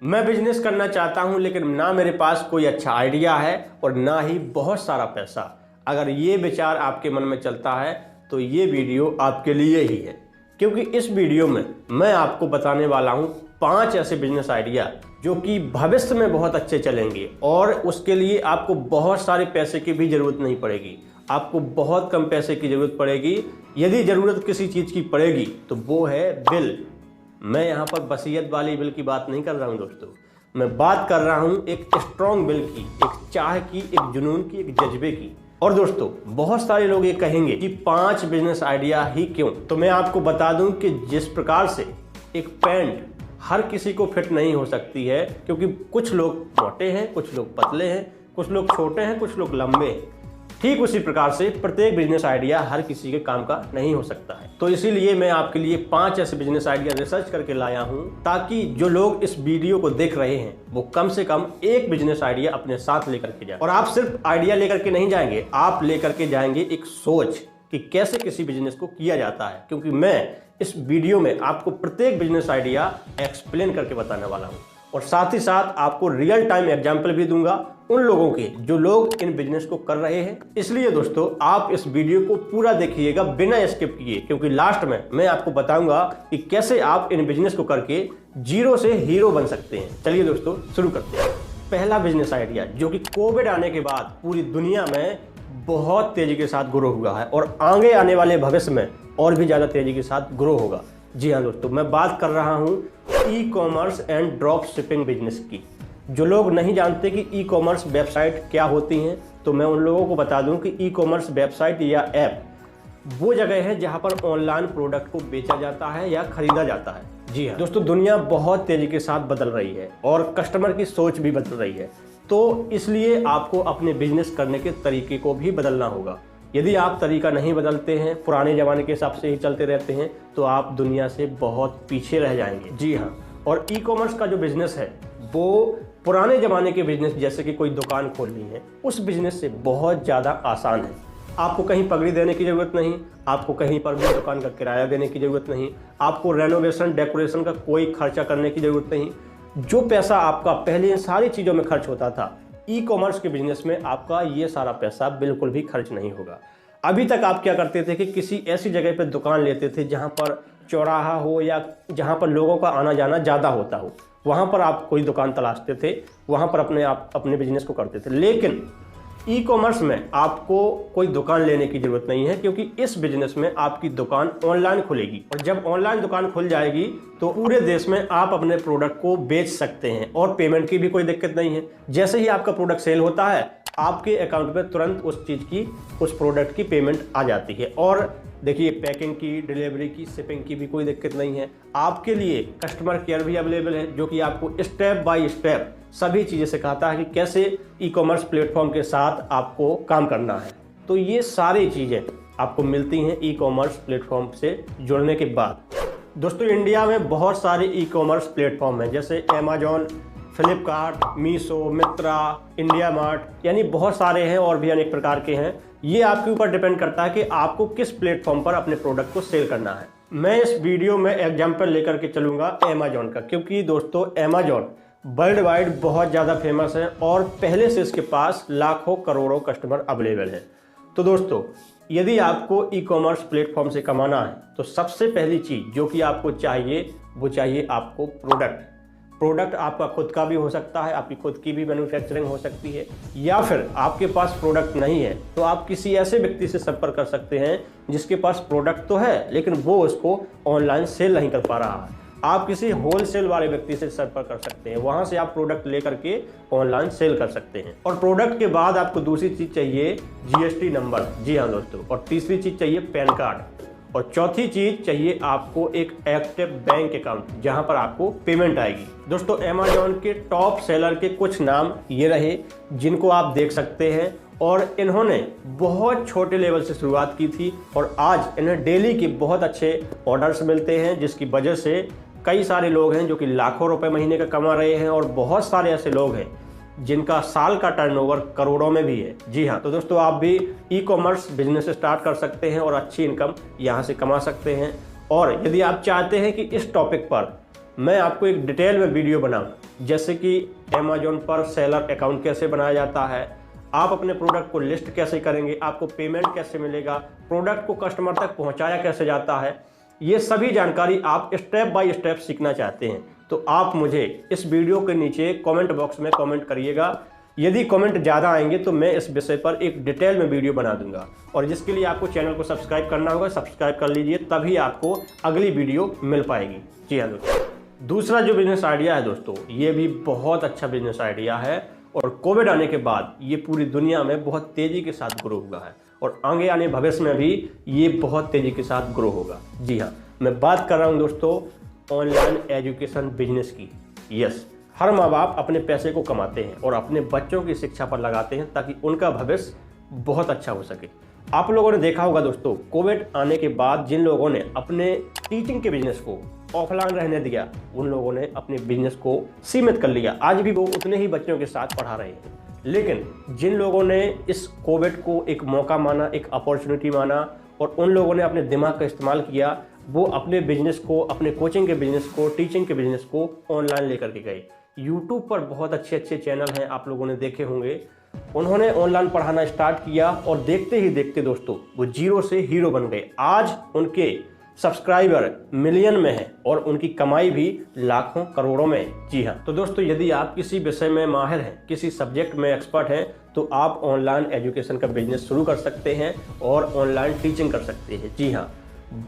मैं बिजनेस करना चाहता हूं लेकिन ना मेरे पास कोई अच्छा आइडिया है और ना ही बहुत सारा पैसा। अगर ये विचार आपके मन में चलता है तो ये वीडियो आपके लिए ही है, क्योंकि इस वीडियो में मैं आपको बताने वाला हूं 5 ऐसे बिजनेस आइडिया जो कि भविष्य में बहुत अच्छे चलेंगे और उसके लिए आपको बहुत सारे पैसे की भी जरूरत नहीं पड़ेगी। आपको बहुत कम पैसे की जरूरत पड़ेगी। यदि जरूरत किसी चीज की पड़ेगी तो वो है बिल। मैं यहाँ पर वसीयत वाली बिल की बात नहीं कर रहा हूँ दोस्तों, मैं बात कर रहा हूँ एक स्ट्रॉन्ग बिल की, एक चाह की, एक जुनून की, एक जज्बे की। और दोस्तों बहुत सारे लोग ये कहेंगे कि 5 बिजनेस आइडिया ही क्यों, तो मैं आपको बता दूं कि जिस प्रकार से एक पैंट हर किसी को फिट नहीं हो सकती है, क्योंकि कुछ लोग मोटे हैं, कुछ लोग पतले हैं, कुछ लोग छोटे हैं, कुछ लोग लंबे हैं, ठीक उसी प्रकार से प्रत्येक बिजनेस आइडिया हर किसी के काम का नहीं हो सकता है। तो इसीलिए मैं आपके लिए 5 ऐसे बिजनेस आइडिया रिसर्च करके लाया हूं, ताकि जो लोग इस वीडियो को देख रहे हैं वो कम से कम एक बिजनेस आइडिया अपने साथ लेकर के जाए। और आप सिर्फ आइडिया लेकर के नहीं जाएंगे, आप लेकर के जाएंगे एक सोच कि कैसे किसी बिजनेस को किया जाता है, क्योंकि मैं इस वीडियो में आपको प्रत्येक बिजनेस आइडिया एक्सप्लेन करके बताने वाला हूँ और साथ ही साथ आपको रियल टाइम एग्जाम्पल भी दूंगा उन लोगों के जो लोग इन बिजनेस को कर रहे हैं। इसलिए दोस्तों आप इस वीडियो को पूरा देखिएगा बिना स्किप किए, क्योंकि लास्ट में मैं आपको बताऊंगा कि कैसे आप इन बिजनेस को करके जीरो से हीरो बन सकते हैं। चलिए दोस्तों शुरू करते हैं। पहला बिजनेस आइडिया जो कि कोविड आने के बाद पूरी दुनिया में बहुत तेजी के साथ ग्रो हुआ है और आगे आने वाले भविष्य में और भी ज्यादा तेजी के साथ ग्रो होगा। जी हाँ दोस्तों, मैं बात कर रहा हूँ e commerce and drop shipping business की। जो लोग नहीं जानते कि ई कॉमर्स वेबसाइट क्या होती हैं, तो मैं उन लोगों को बता दूं कि ई कॉमर्स वेबसाइट या ऐप वो जगह है जहां पर ऑनलाइन प्रोडक्ट को बेचा जाता है या खरीदा जाता है। जी हाँ दोस्तों, दुनिया बहुत तेजी के साथ बदल रही है और कस्टमर की सोच भी बदल रही है, तो इसलिए आपको अपने बिजनेस करने के तरीके को भी बदलना होगा। यदि आप तरीका नहीं बदलते हैं, पुराने ज़माने के हिसाब से ही चलते रहते हैं, तो आप दुनिया से बहुत पीछे रह जाएंगे। जी हाँ, और ई कॉमर्स का जो बिजनेस है वो पुराने ज़माने के बिजनेस जैसे कि कोई दुकान खोलनी है उस बिजनेस से बहुत ज़्यादा आसान है। आपको कहीं पगड़ी देने की ज़रूरत नहीं, आपको कहीं पर भी दुकान का किराया देने की ज़रूरत नहीं, आपको रेनोवेशन डेकोरेशन का कोई खर्चा करने की ज़रूरत नहीं। जो पैसा आपका पहले इन सारी चीज़ों में खर्च होता था, ई कॉमर्स के बिजनेस में आपका ये सारा पैसा बिल्कुल भी खर्च नहीं होगा। अभी तक आप क्या करते थे कि किसी ऐसी जगह पर दुकान लेते थे जहाँ पर चौराहा हो या जहाँ पर लोगों का आना जाना ज़्यादा होता हो, वहाँ पर आप कोई दुकान तलाशते थे, वहाँ पर अपने बिजनेस को करते थे। लेकिन ई कॉमर्स में आपको कोई दुकान लेने की ज़रूरत नहीं है, क्योंकि इस बिजनेस में आपकी दुकान ऑनलाइन खुलेगी और जब ऑनलाइन दुकान खुल जाएगी तो पूरे देश में आप अपने प्रोडक्ट को बेच सकते हैं और पेमेंट की भी कोई दिक्कत नहीं है। जैसे ही आपका प्रोडक्ट सेल होता है आपके अकाउंट में तुरंत उस प्रोडक्ट की पेमेंट आ जाती है। और देखिए, पैकिंग की, डिलीवरी की, शिपिंग की भी कोई दिक्कत नहीं है। आपके लिए कस्टमर केयर भी अवेलेबल है, जो कि आपको स्टेप बाय स्टेप सभी चीज़ें सिखाता है कि कैसे ई कॉमर्स प्लेटफॉर्म के साथ आपको काम करना है। तो ये सारी चीज़ें आपको मिलती हैं ई कॉमर्स प्लेटफॉर्म से जुड़ने के बाद। दोस्तों इंडिया में बहुत सारे ई कॉमर्स प्लेटफॉर्म हैं, जैसे अमेजॉन, फ्लिपकार्ट, मीशो, मित्रा, इंडिया मार्ट, यानी बहुत सारे हैं और भी अनेक प्रकार के हैं। ये आपके ऊपर डिपेंड करता है कि आपको किस प्लेटफॉर्म पर अपने प्रोडक्ट को सेल करना है। मैं इस वीडियो में एग्जांपल लेकर के चलूंगा अमेजॉन का, क्योंकि दोस्तों अमेजॉन वर्ल्ड वाइड बहुत ज़्यादा फेमस है और पहले से इसके पास लाखों करोड़ों कस्टमर अवेलेबल हैं। तो दोस्तों यदि आपको ई कॉमर्स प्लेटफॉर्म से कमाना है तो सबसे पहली चीज़ जो कि आपको चाहिए वो चाहिए आपको प्रोडक्ट आपका खुद का भी हो सकता है, आपकी खुद की भी मैन्युफैक्चरिंग हो सकती है, या फिर आपके पास प्रोडक्ट नहीं है तो आप किसी ऐसे व्यक्ति से संपर्क कर सकते हैं जिसके पास प्रोडक्ट तो है लेकिन वो उसको ऑनलाइन सेल नहीं कर पा रहा है। आप किसी होलसेल वाले व्यक्ति से संपर्क कर सकते हैं, वहां से आप प्रोडक्ट लेकर के ऑनलाइन सेल कर सकते हैं। और प्रोडक्ट के बाद आपको दूसरी चीज चाहिए जीएसटी नंबर। जी हाँ दोस्तों, और तीसरी चीज चाहिए पैन कार्ड, और चौथी चीज चाहिए आपको एक एक्टिव बैंक अकाउंट जहां पर आपको पेमेंट आएगी। दोस्तों अमेजॉन के टॉप सेलर के कुछ नाम ये रहे जिनको आप देख सकते हैं, और इन्होंने बहुत छोटे लेवल से शुरुआत की थी और आज इन्हें डेली के बहुत अच्छे ऑर्डर्स मिलते हैं, जिसकी वजह से कई सारे लोग हैं जो कि लाखों रुपए महीने का कमा रहे हैं और बहुत सारे ऐसे लोग हैं जिनका साल का टर्नओवर करोड़ों में भी है। जी हाँ, तो दोस्तों आप भी ई कॉमर्स बिजनेस स्टार्ट कर सकते हैं और अच्छी इनकम यहाँ से कमा सकते हैं। और यदि आप चाहते हैं कि इस टॉपिक पर मैं आपको एक डिटेल में वीडियो बनाऊँ, जैसे कि अमेजोन पर सेलर अकाउंट कैसे बनाया जाता है, आप अपने प्रोडक्ट को लिस्ट कैसे करेंगे, आपको पेमेंट कैसे मिलेगा, प्रोडक्ट को कस्टमर तक पहुंचाया कैसे जाता है, ये सभी जानकारी आप स्टेप बाय स्टेप सीखना चाहते हैं तो आप मुझे इस वीडियो के नीचे कमेंट बॉक्स में कमेंट करिएगा। यदि कमेंट ज़्यादा आएंगे तो मैं इस विषय पर एक डिटेल में वीडियो बना दूंगा, और जिसके लिए आपको चैनल को सब्सक्राइब करना होगा, सब्सक्राइब कर लीजिए, तभी आपको अगली वीडियो मिल पाएगी। जी हाँ दोस्तों, दूसरा जो बिजनेस आइडिया है दोस्तों, ये भी बहुत अच्छा बिजनेस आइडिया है और कोविड आने के बाद ये पूरी दुनिया में बहुत तेज़ी के साथ ग्रो हुआ है और आगे आने भविष्य में भी ये बहुत तेज़ी के साथ ग्रो होगा। जी हाँ, मैं बात कर रहा हूँ दोस्तों ऑनलाइन एजुकेशन बिजनेस की। यस, हर माँ बाप अपने पैसे को कमाते हैं और अपने बच्चों की शिक्षा पर लगाते हैं ताकि उनका भविष्य बहुत अच्छा हो सके। आप लोगों ने देखा होगा दोस्तों, कोविड आने के बाद जिन लोगों ने अपने टीचिंग के बिजनेस को ऑफलाइन रहने दिया, उन लोगों ने अपने बिजनेस को सीमित कर लिया। आज भी वो उतने ही बच्चों के साथ पढ़ा रहे हैं, लेकिन जिन लोगों ने इस कोविड को एक मौका माना, एक अपॉर्चुनिटी माना और उन लोगों ने अपने दिमाग का इस्तेमाल किया, वो अपने बिजनेस को, अपने कोचिंग के बिजनेस को, टीचिंग के बिजनेस को ऑनलाइन लेकर के गए। यूट्यूब पर बहुत अच्छे अच्छे चैनल हैं, आप लोगों ने देखे होंगे, उन्होंने ऑनलाइन पढ़ाना स्टार्ट किया और देखते ही देखते दोस्तों वो जीरो से हीरो बन गए। आज उनके सब्सक्राइबर मिलियन में है और उनकी कमाई भी लाखों करोड़ों में। जी हाँ, तो दोस्तों यदि आप किसी विषय में माहिर हैं, किसी सब्जेक्ट में एक्सपर्ट हैं, तो आप ऑनलाइन एजुकेशन का बिजनेस शुरू कर सकते हैं और ऑनलाइन टीचिंग कर सकते हैं। जी हाँ,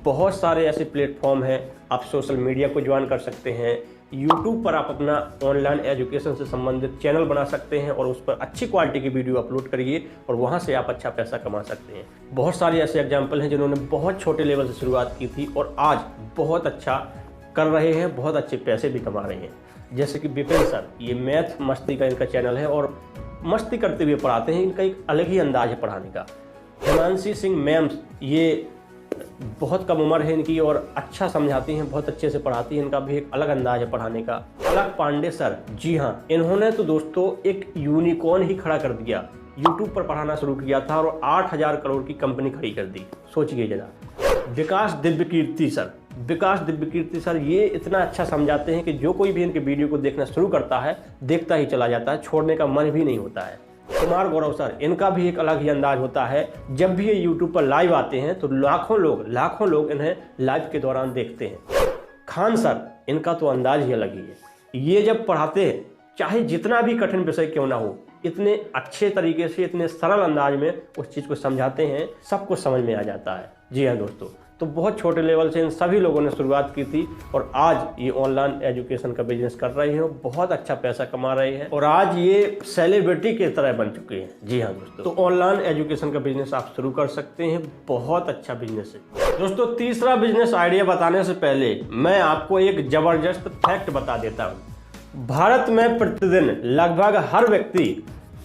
बहुत सारे ऐसे प्लेटफॉर्म हैं, आप सोशल मीडिया को ज्वाइन कर सकते हैं, यूट्यूब पर आप अपना ऑनलाइन एजुकेशन से संबंधित चैनल बना सकते हैं और उस पर अच्छी क्वालिटी की वीडियो अपलोड करिए और वहां से आप अच्छा पैसा कमा सकते हैं। बहुत सारे ऐसे एग्जाम्पल हैं जिन्होंने बहुत छोटे लेवल से शुरुआत की थी और आज बहुत अच्छा कर रहे हैं, बहुत अच्छे पैसे भी कमा रहे हैं। जैसे कि विपिन सर, ये मैथ मस्ती का इनका चैनल है और मस्ती करते हुए पढ़ाते हैं, इनका एक अलग ही अंदाज है पढ़ाने का। हिमांशी सिंह मैम्स, ये बहुत कम उम्र है इनकी और अच्छा समझाती हैं, बहुत अच्छे से पढ़ाती हैं, इनका भी एक अलग अंदाज है पढ़ाने का। अलग पांडे सर, जी हाँ, इन्होंने तो दोस्तों एक यूनिकॉर्न ही खड़ा कर दिया, यूट्यूब पर पढ़ाना शुरू किया था और 8,000 करोड़ की कंपनी खड़ी कर दी, सोचिए जरा। विकास दिव्यकीर्ति सर, विकास दिव्यकीर्ति सर, ये इतना अच्छा समझाते हैं कि जो कोई भी इनके वीडियो को देखना शुरू करता है, देखता ही चला जाता है, छोड़ने का मन भी नहीं होता है। कुमार सर, इनका भी एक अलग ही अंदाज होता है, जब भी ये यूट्यूब पर लाइव आते हैं तो लाखों लोग इन्हें लाइव के दौरान देखते हैं। खान सर, इनका तो अंदाज ही अलग ही है, ये जब पढ़ाते हैं चाहे जितना भी कठिन विषय क्यों ना हो, इतने अच्छे तरीके से, इतने सरल अंदाज में उस चीज़ को समझाते हैं, सब कुछ समझ में आ जाता है। जी हाँ दोस्तों, तो बहुत छोटे लेवल से इन सभी लोगों ने शुरुआत की थी और आज ये ऑनलाइन एजुकेशन का बिजनेस कर रहे हैं, बहुत अच्छा पैसा कमा रहे हैं और आज ये सेलिब्रिटी की तरह बन चुके हैं। जी हाँ दोस्तों, तो ऑनलाइन एजुकेशन का बिजनेस आप शुरू कर सकते हैं, बहुत अच्छा बिजनेस है। दोस्तों तीसरा बिजनेस आइडिया बताने से पहले मैं आपको एक जबरदस्त फैक्ट बता देता हूँ। भारत में प्रतिदिन लगभग हर व्यक्ति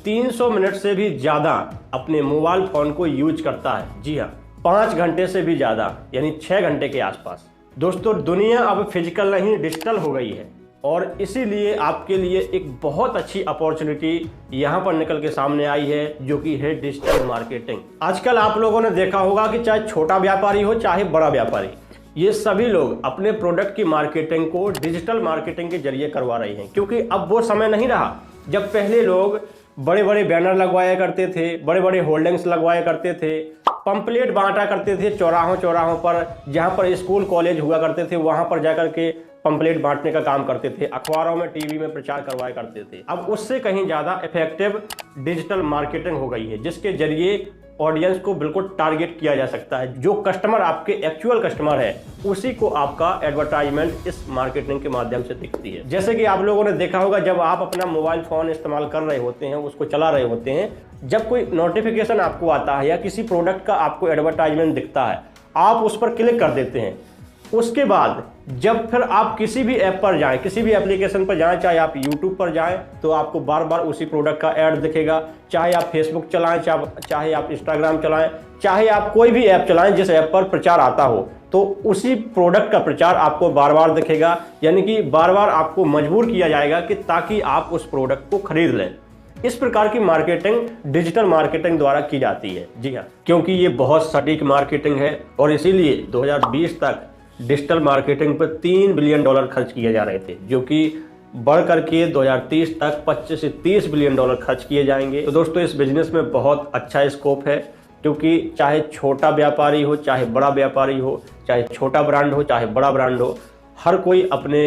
300 मिनट से भी ज़्यादा अपने मोबाइल फ़ोन को यूज करता है। जी हाँ, 5 घंटे से भी ज़्यादा, यानी 6 घंटे के आसपास। दोस्तों दुनिया अब फिजिकल नहीं डिजिटल हो गई है और इसीलिए आपके लिए एक बहुत अच्छी अपॉर्चुनिटी यहाँ पर निकल के सामने आई है, जो कि है डिजिटल मार्केटिंग। आजकल आप लोगों ने देखा होगा कि चाहे छोटा व्यापारी हो चाहे बड़ा व्यापारी, ये सभी लोग अपने प्रोडक्ट की मार्केटिंग को डिजिटल मार्केटिंग के जरिए करवा रहे हैं, क्योंकि अब वो समय नहीं रहा जब पहले लोग बड़े बड़े बैनर लगवाया करते थे, बड़े बड़े होल्डिंग्स लगवाया करते थे, पंपलेट बांटा करते थे चौराहों पर, जहाँ पर स्कूल कॉलेज हुआ करते थे वहाँ पर जाकर के पंपलेट बांटने का काम करते थे, अखबारों में टीवी में प्रचार करवाया करते थे। अब उससे कहीं ज़्यादा इफेक्टिव डिजिटल मार्केटिंग हो गई है, जिसके जरिए ऑडियंस को बिल्कुल टारगेट किया जा सकता है। जो कस्टमर आपके एक्चुअल कस्टमर है, उसी को आपका एडवर्टाइजमेंट इस मार्केटिंग के माध्यम से दिखती है। जैसे कि आप लोगों ने देखा होगा, जब आप अपना मोबाइल फ़ोन इस्तेमाल कर रहे होते हैं, उसको चला रहे होते हैं, जब कोई नोटिफिकेशन आपको आता है या किसी प्रोडक्ट का आपको एडवर्टाइजमेंट दिखता है, आप उस पर क्लिक कर देते हैं। उसके बाद जब फिर आप किसी भी ऐप पर जाएं, किसी भी एप्लीकेशन पर जाएं, चाहे आप यूट्यूब पर जाएं, तो आपको बार बार उसी प्रोडक्ट का ऐड दिखेगा। चाहे आप फेसबुक चलाएं, चाहे आप इंस्टाग्राम चलाएं, चाहे आप कोई भी ऐप चलाएं जिस ऐप पर प्रचार आता हो, तो उसी प्रोडक्ट का प्रचार आपको बार बार दिखेगा। यानी कि बार बार आपको मजबूर किया जाएगा कि ताकि आप उस प्रोडक्ट को खरीद लें। इस प्रकार की मार्केटिंग डिजिटल मार्केटिंग द्वारा की जाती है। जी हाँ, क्योंकि ये बहुत सटीक मार्केटिंग है और इसीलिए 2020 तक डिजिटल मार्केटिंग पर $3 बिलियन खर्च किए जा रहे थे, जो कि बढ़ करके 2030 तक 25 से 30 बिलियन डॉलर खर्च किए जाएंगे। तो दोस्तों इस बिजनेस में बहुत अच्छा स्कोप है, क्योंकि चाहे छोटा व्यापारी हो, चाहे बड़ा व्यापारी हो, चाहे छोटा ब्रांड हो, चाहे बड़ा ब्रांड हो, हर कोई अपने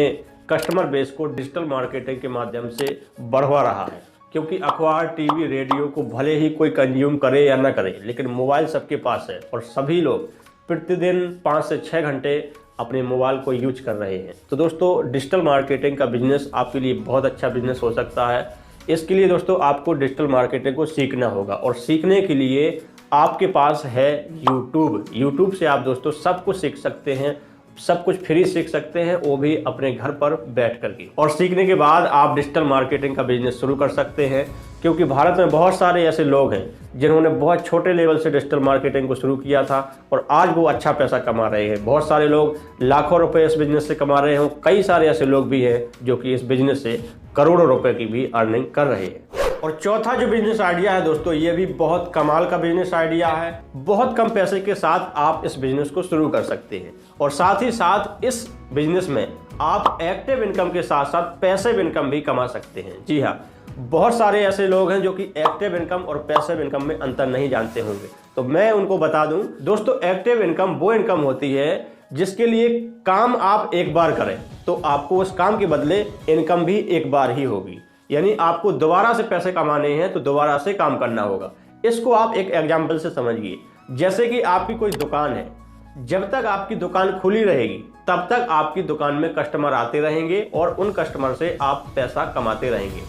कस्टमर बेस को डिजिटल मार्केटिंग के माध्यम से बढ़वा रहा है। क्योंकि अखबार, टीवी, रेडियो को भले ही कोई कंज्यूम करे या ना करे, लेकिन मोबाइल सबके पास है और सभी लोग प्रतिदिन 5 से 6 घंटे अपने मोबाइल को यूज कर रहे हैं। तो दोस्तों डिजिटल मार्केटिंग का बिजनेस आपके लिए बहुत अच्छा बिजनेस हो सकता है। इसके लिए दोस्तों आपको डिजिटल मार्केटिंग को सीखना होगा, और सीखने के लिए आपके पास है यूट्यूब से आप दोस्तों सब कुछ सीख सकते हैं, सब कुछ फ्री सीख सकते हैं, वो भी अपने घर पर बैठ करके। और सीखने के बाद आप डिजिटल मार्केटिंग का बिजनेस शुरू कर सकते हैं, क्योंकि भारत में बहुत सारे ऐसे लोग हैं जिन्होंने बहुत छोटे लेवल से डिजिटल मार्केटिंग को शुरू किया था और आज वो अच्छा पैसा कमा रहे हैं। बहुत सारे लोग लाखों रुपए इस बिजनेस से कमा रहे हैं। कई सारे ऐसे लोग भी हैं जो कि इस बिजनेस से करोड़ों रुपए की भी अर्निंग कर रहे हैं। और चौथा जो बिजनेस आइडिया है दोस्तों, ये भी बहुत कमाल का बिजनेस आइडिया है। बहुत कम पैसे के साथ आप इस बिजनेस को शुरू कर सकते हैं, और साथ ही साथ इस बिजनेस में आप एक्टिव इनकम के साथ साथ पैसिव इनकम भी कमा सकते हैं। जी हाँ, बहुत सारे ऐसे लोग हैं जो कि एक्टिव इनकम और पैसिव इनकम में अंतर नहीं जानते होंगे, तो मैं उनको बता दूं दोस्तों, एक्टिव इनकम वो इनकम होती है जिसके लिए काम आप एक बार करें तो आपको उस काम के बदले इनकम भी एक बार ही होगी। यानी आपको दोबारा से पैसे कमाने हैं तो दोबारा से काम करना होगा। इसको आप एक एग्जाम्पल से समझिए। जैसे कि आपकी कोई दुकान है, जब तक आपकी दुकान खुली रहेगी तब तक आपकी दुकान में कस्टमर आते रहेंगे और उन कस्टमर से आप पैसा कमाते रहेंगे।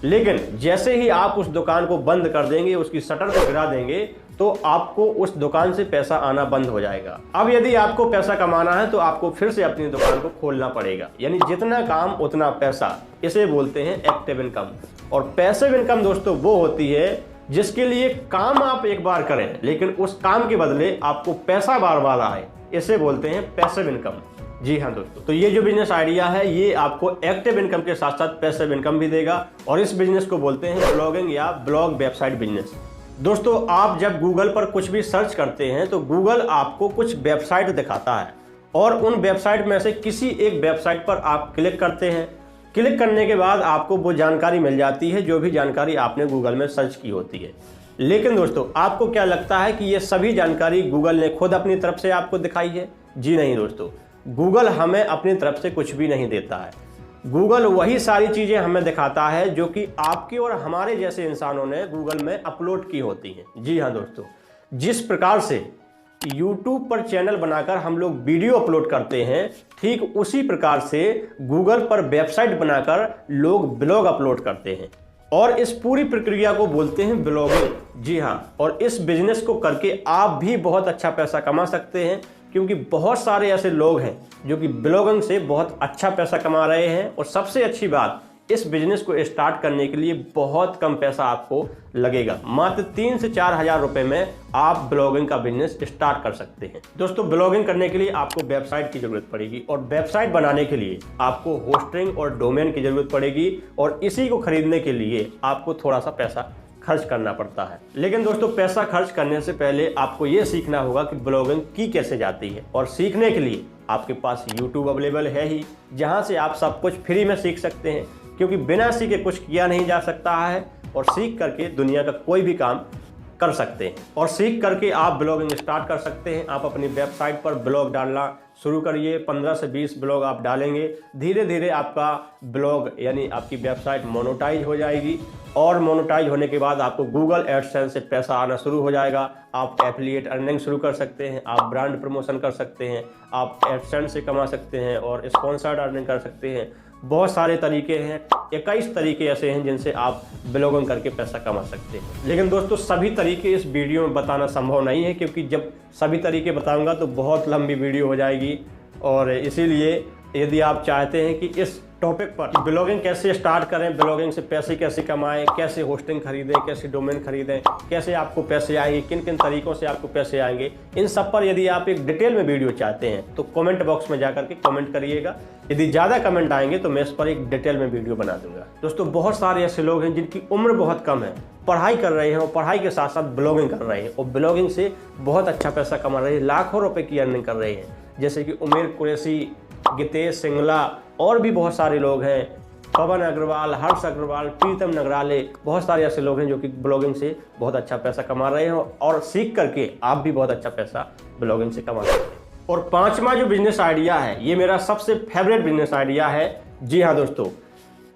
लेकिन जैसे ही आप उस दुकान को बंद कर देंगे, उसकी शटर को गिरा देंगे, तो आपको उस दुकान से पैसा आना बंद हो जाएगा। अब यदि आपको पैसा कमाना है तो आपको फिर से अपनी दुकान को खोलना पड़ेगा। यानी जितना काम उतना पैसा, इसे बोलते हैं एक्टिव इनकम। और पैसिव इनकम दोस्तों वो होती है जिसके लिए काम आप एक बार करें लेकिन उस काम के बदले आपको पैसा बार बार आए, इसे बोलते हैं पैसिव इनकम। जी हाँ दोस्तों, तो ये जो बिजनेस आइडिया है ये आपको एक्टिव इनकम के साथ साथ पैसिव इनकम भी देगा, और इस बिजनेस को बोलते हैं ब्लॉगिंग या ब्लॉग वेबसाइट बिजनेस। दोस्तों आप जब गूगल पर कुछ भी सर्च करते हैं तो गूगल आपको कुछ वेबसाइट दिखाता है, और उन वेबसाइट में से किसी एक वेबसाइट पर आप क्लिक करते हैं। क्लिक करने के बाद आपको वो जानकारी मिल जाती है जो भी जानकारी आपने गूगल में सर्च की होती है। लेकिन दोस्तों आपको क्या लगता है कि ये सभी जानकारी गूगल ने खुद अपनी तरफ से आपको दिखाई है? जी नहीं दोस्तों, गूगल हमें अपनी तरफ से कुछ भी नहीं देता है। गूगल वही सारी चीज़ें हमें दिखाता है जो कि आपके और हमारे जैसे इंसानों ने गूगल में अपलोड की होती हैं। जी हाँ दोस्तों, जिस प्रकार से YouTube पर चैनल बनाकर हम लोग वीडियो अपलोड करते हैं, ठीक उसी प्रकार से गूगल पर वेबसाइट बनाकर लोग ब्लॉग अपलोड करते हैं, और इस पूरी प्रक्रिया को बोलते हैं ब्लॉगिंग। जी हाँ, और इस बिजनेस को करके आप भी बहुत अच्छा पैसा कमा सकते हैं, क्योंकि बहुत सारे ऐसे लोग हैं जो कि ब्लॉगिंग से बहुत अच्छा पैसा कमा रहे हैं। और सबसे अच्छी बात, इस बिजनेस को स्टार्ट करने के लिए बहुत कम पैसा आपको लगेगा। मात्र 3 से 4 हज़ार रुपए में आप ब्लॉगिंग का बिजनेस स्टार्ट कर सकते हैं। दोस्तों ब्लॉगिंग करने के लिए आपको वेबसाइट की जरूरत पड़ेगी, और वेबसाइट बनाने के लिए आपको होस्टिंग और डोमेन की जरूरत पड़ेगी, और इसी को खरीदने के लिए आपको थोड़ा सा पैसा खर्च करना पड़ता है। लेकिन दोस्तों पैसा खर्च करने से पहले आपको ये सीखना होगा कि ब्लॉगिंग की कैसे जाती है, और सीखने के लिए आपके पास YouTube अवेलेबल है ही, जहां से आप सब कुछ फ्री में सीख सकते हैं, क्योंकि बिना सीखे कुछ किया नहीं जा सकता है, और सीख करके दुनिया का कोई भी काम कर सकते हैं। और सीख करके आप ब्लॉगिंग स्टार्ट कर सकते हैं। आप अपनी वेबसाइट पर ब्लॉग डालना शुरू करिए। 15 से 20 ब्लॉग आप डालेंगे, धीरे धीरे आपका ब्लॉग यानी आपकी वेबसाइट मोनेटाइज हो जाएगी, और मोनेटाइज होने के बाद आपको गूगल एडसेंस से पैसा आना शुरू हो जाएगा। आप एफिलिएट अर्निंग शुरू कर सकते हैं, आप ब्रांड प्रमोशन कर सकते हैं, आप एडसेंस से कमा सकते हैं, और स्पॉन्सर्ड अर्निंग कर सकते हैं। बहुत सारे तरीके हैं, 21 तरीके ऐसे हैं जिनसे आप ब्लॉगिंग करके पैसा कमा सकते हैं। लेकिन दोस्तों सभी तरीके इस वीडियो में बताना संभव नहीं है, क्योंकि जब सभी तरीके बताऊंगा तो बहुत लंबी वीडियो हो जाएगी। और इसीलिए यदि आप चाहते हैं कि इस टॉपिक पर ब्लॉगिंग कैसे स्टार्ट करें, ब्लॉगिंग से पैसे कैसे कमाएं, कैसे होस्टिंग खरीदें, कैसे डोमेन खरीदें, कैसे आपको पैसे आएंगे, किन किन तरीकों से आपको पैसे आएंगे, इन सब पर यदि आप एक डिटेल में वीडियो चाहते हैं तो कमेंट बॉक्स में जाकर के कमेंट करिएगा। यदि ज़्यादा कमेंट आएंगे तो मैं इस पर एक डिटेल में वीडियो बना दूंगा। दोस्तों बहुत सारे ऐसे लोग हैं जिनकी उम्र बहुत कम है, पढ़ाई कर रहे हैं, और पढ़ाई के साथ साथ ब्लॉगिंग कर रहे हैं, और ब्लॉगिंग से बहुत अच्छा पैसा कमा रहे हैं, लाखों रुपए की अर्निंग कर रहे हैं। जैसे कि उमेर कुरैशी, गितेश सिंगला और भी बहुत सारे लोग हैं, पवन अग्रवाल, हर्ष अग्रवाल, प्रीतम नगराले, बहुत सारे ऐसे लोग हैं जो कि ब्लॉगिंग से बहुत अच्छा पैसा कमा रहे हैं और सीख करके आप भी बहुत अच्छा पैसा ब्लॉगिंग से कमा सकते हैं। और पांचवा जो बिजनेस आइडिया है, ये मेरा सबसे फेवरेट बिजनेस आइडिया है। जी हाँ दोस्तों,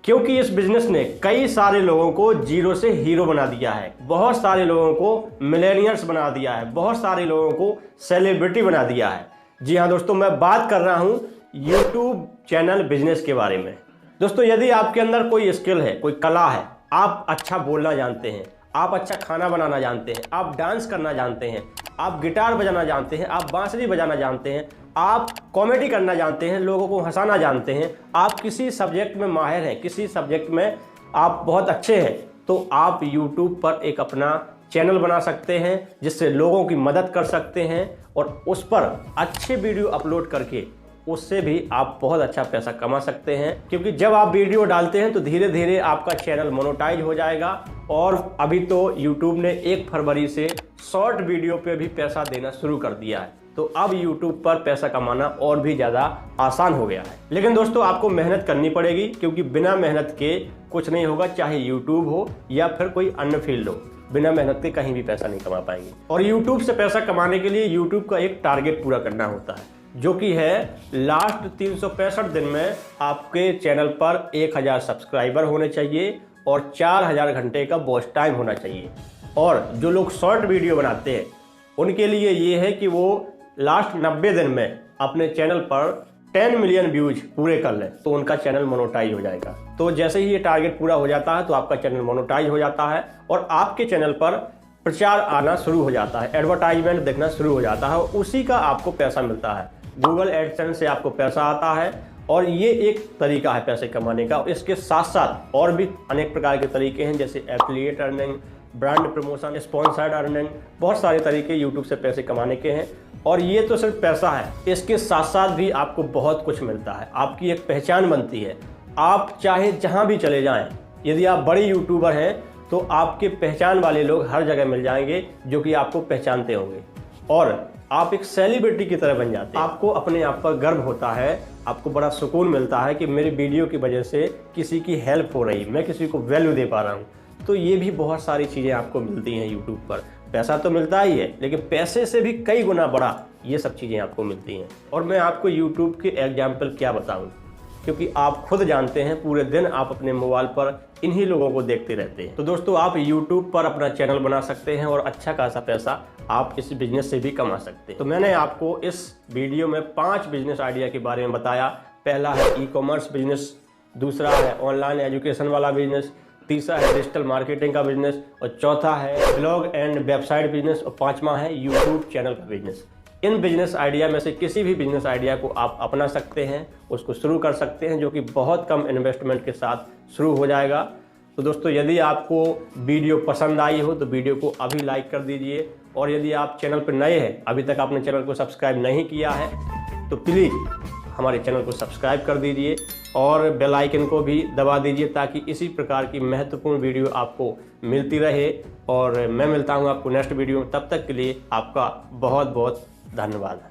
क्योंकि इस बिजनेस ने कई सारे लोगों को जीरो से हीरो बना दिया है, बहुत सारे लोगों को मिलेनियर्स बना दिया है, बहुत सारे लोगों को सेलिब्रिटी बना दिया है। जी हाँ दोस्तों, मैं बात कर रहा हूँ यूट्यूब चैनल बिजनेस के बारे में। दोस्तों, यदि आपके अंदर कोई स्किल है, कोई कला है, आप अच्छा बोलना जानते हैं, आप अच्छा खाना बनाना जानते हैं, आप डांस करना जानते हैं, आप गिटार बजाना जानते हैं, आप बांसुरी बजाना जानते हैं, आप कॉमेडी करना जानते हैं, लोगों को हंसाना जानते हैं, आप किसी सब्जेक्ट में माहिर हैं, किसी सब्जेक्ट में आप बहुत अच्छे हैं, तो आप YouTube पर एक अपना चैनल बना सकते हैं जिससे लोगों की मदद कर सकते हैं और उस पर अच्छे वीडियो अपलोड करके उससे भी आप बहुत अच्छा पैसा कमा सकते हैं। क्योंकि जब आप वीडियो डालते हैं तो धीरे धीरे आपका चैनल मोनेटाइज हो जाएगा। और अभी तो YouTube ने 1 फरवरी से शॉर्ट वीडियो पे भी पैसा देना शुरू कर दिया है, तो अब YouTube पर पैसा कमाना और भी ज़्यादा आसान हो गया है। लेकिन दोस्तों, आपको मेहनत करनी पड़ेगी, क्योंकि बिना मेहनत के कुछ नहीं होगा, चाहे YouTube हो या फिर कोई अन्य फील्ड हो। बिना मेहनत के कहीं भी पैसा नहीं कमा पाएंगे। और YouTube से पैसा कमाने के लिए YouTube का एक टारगेट पूरा करना होता है, जो कि है लास्ट 365 दिन में आपके चैनल पर 1000 सब्सक्राइबर होने चाहिए और 4000 घंटे का वॉच टाइम होना चाहिए। और जो लोग शॉर्ट वीडियो बनाते हैं उनके लिए ये है कि वो लास्ट 90 दिन में अपने चैनल पर 10 मिलियन व्यूज पूरे कर लें, तो उनका चैनल मोनेटाइज हो जाएगा। तो जैसे ही ये टारगेट पूरा हो जाता है तो आपका चैनल मोनेटाइज हो जाता है और आपके चैनल पर प्रचार आना शुरू हो जाता है, एडवर्टाइजमेंट देखना शुरू हो जाता है, उसी का आपको पैसा मिलता है। गूगल एडसेंस से आपको पैसा आता है और ये एक तरीका है पैसे कमाने का। इसके साथ साथ और भी अनेक प्रकार के तरीके हैं, जैसे affiliate earning, brand promotion, sponsored earning, बहुत सारे तरीके यूट्यूब से पैसे कमाने के हैं। और ये तो सिर्फ पैसा है, इसके साथ साथ भी आपको बहुत कुछ मिलता है, आपकी एक पहचान बनती है। आप चाहे जहाँ भी चले जाएं, यदि आप बड़े यूट्यूबर हैं तो आपके पहचान वाले लोग हर जगह मिल जाएंगे जो कि आपको पहचानते होंगे और आप एक सेलिब्रिटी की तरह बन जाते हैं। आपको अपने आप पर गर्व होता है, आपको बड़ा सुकून मिलता है कि मेरी वीडियो की वजह से किसी की हेल्प हो रही, मैं किसी को वैल्यू दे पा रहा हूँ। तो ये भी बहुत सारी चीज़ें आपको मिलती हैं यूट्यूब पर। पैसा तो मिलता ही है, लेकिन पैसे से भी कई गुना बड़ा ये सब चीज़ें आपको मिलती हैं। और मैं आपको यूट्यूब के एग्जाम्पल क्या बताऊँ, क्योंकि आप खुद जानते हैं पूरे दिन आप अपने मोबाइल पर इन्हीं लोगों को देखते रहते हैं। तो दोस्तों, आप YouTube पर अपना चैनल बना सकते हैं और अच्छा खासा पैसा आप इस बिजनेस से भी कमा सकते हैं। तो मैंने आपको इस वीडियो में 5 बिजनेस आइडिया के बारे में बताया। पहला है ई-कॉमर्स बिजनेस, दूसरा है ऑनलाइन एजुकेशन वाला बिजनेस, तीसरा है डिजिटल मार्केटिंग का बिजनेस और चौथा है ब्लॉग एंड वेबसाइट बिजनेस और 5वां है यूट्यूब चैनल का बिजनेस। इन बिजनेस आइडिया में से किसी भी बिजनेस आइडिया को आप अपना सकते हैं, उसको शुरू कर सकते हैं, जो कि बहुत कम इन्वेस्टमेंट के साथ शुरू हो जाएगा। तो दोस्तों, यदि आपको वीडियो पसंद आई हो तो वीडियो को अभी लाइक कर दीजिए। और यदि आप चैनल पर नए हैं, अभी तक आपने चैनल को सब्सक्राइब नहीं किया है, तो प्लीज़ हमारे चैनल को सब्सक्राइब कर दीजिए और बेल आइकन को भी दबा दीजिए, ताकि इसी प्रकार की महत्वपूर्ण वीडियो आपको मिलती रहे। और मैं मिलता हूँ आपको नेक्स्ट वीडियो में, तब तक के लिए आपका बहुत बहुत धन्यवाद।